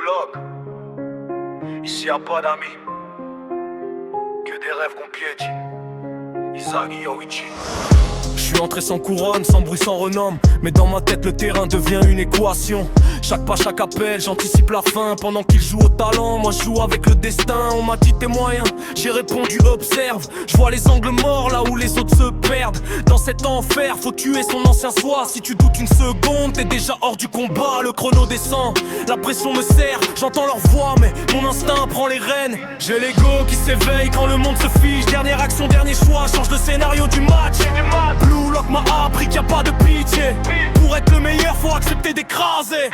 Lock. Ici y'a pas d'amis, que des rêves qu'on piétine. Isagi Yoichi. Je suis entré sans couronne, sans bruit, sans renom. Mais dans ma tête le terrain devient une équation. Chaque pas, chaque appel, j'anticipe la fin. Pendant qu'il joue au talent, moi je joue avec le destin. On m'a dit t'es moyen, j'ai répondu observe. Je vois les angles morts là où les autres se perdent. Dans cet enfer, faut tuer son ancien soi. Si tu doutes une seconde, t'es déjà hors du combat. Le chrono descend, la pression me serre. J'entends leur voix mais mon instinct prend les rênes. J'ai l'ego qui s'éveille quand le monde se fiche. Dernière action, dernier choix, change le scénario du match. Blue Lock m'a appris qu'il y a pas de pitié. Pour être le meilleur, faut accepter d'écraser.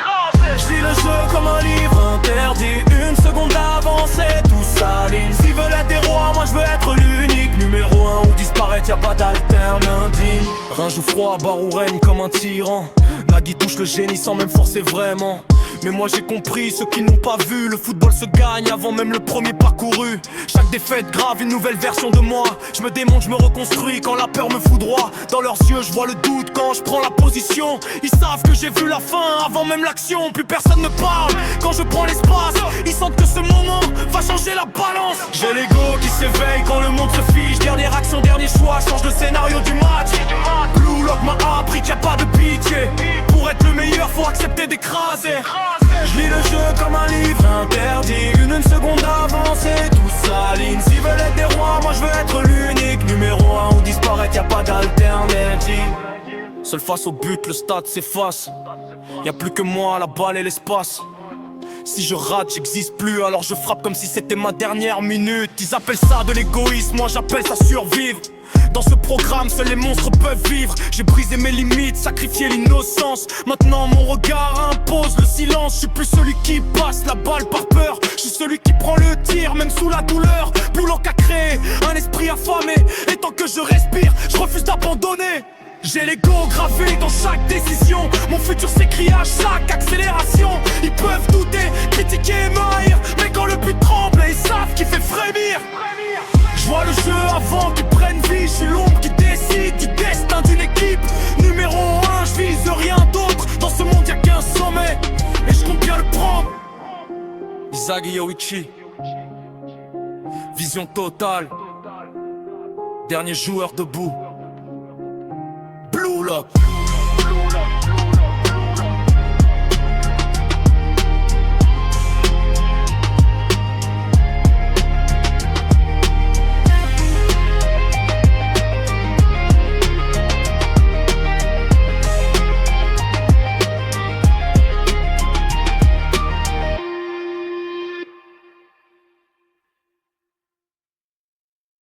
Je lis le jeu comme un livre interdit. Une seconde d'avance et tout s'aligne. S'ils veulent être des rois, moi je veux être l'unique. Numéro 1 ou disparaître, y'a pas d'alternative. Ringe ou froid, barre ou règne comme un tyran. Nagui touche le génie sans même forcer vraiment. Mais moi j'ai compris, ceux qui n'ont pas vu, le football se gagne avant même le premier parcouru. Chaque défaite grave une nouvelle version de moi. Je me démonte, je me reconstruis quand la peur me foudroie. Dans leurs yeux je vois le doute quand je prends la position. Ils savent que j'ai vu la fin avant même l'action. Plus personne ne parle quand je prends l'espace. Ils sentent que ce moment va changer la balance. J'ai l'ego qui s'éveille quand le monde se fiche. Dernière action, dernier choix, change le scénario du match. Blue Lock m'a appris qu'il n'y a pas de pitié. Pour être le meilleur faut accepter d'écraser. Je lis le jeu comme un livre interdit. Une seconde d'avance et tout s'aligne. S'ils veulent être des rois, moi je veux être l'unique. Numéro 1 ou disparaître, y'a pas d'alternative. Seul face au but, le stade s'efface. Y'a plus que moi, la balle et l'espace. Si je rate, j'existe plus, alors je frappe comme si c'était ma dernière minute. Ils appellent ça de l'égoïsme, moi j'appelle ça survivre. Dans ce programme, seuls les monstres peuvent vivre. J'ai brisé mes limites, sacrifié l'innocence. Maintenant mon regard impose le silence. Je suis plus celui qui passe la balle par peur. Je suis celui qui prend le tir, même sous la douleur. Blue Lock a créé un esprit affamé. Et tant que je respire, je refuse d'abandonner. J'ai l'ego gravé dans chaque décision. Mon futur s'écrit à chaque accélération. Ils peuvent douter, critiquer et me haïr. Mais quand le but tremble, ils savent qu'il fait frémir. Je vois le jeu avant qu'il prenne vie. Je suis l'ombre qui décide du destin d'une équipe. Numéro 1, je vise rien d'autre. Dans ce monde y'a qu'un sommet et je compte bien le prendre. Isagi Yoichi. Vision totale. Dernier joueur debout. Blue Lock.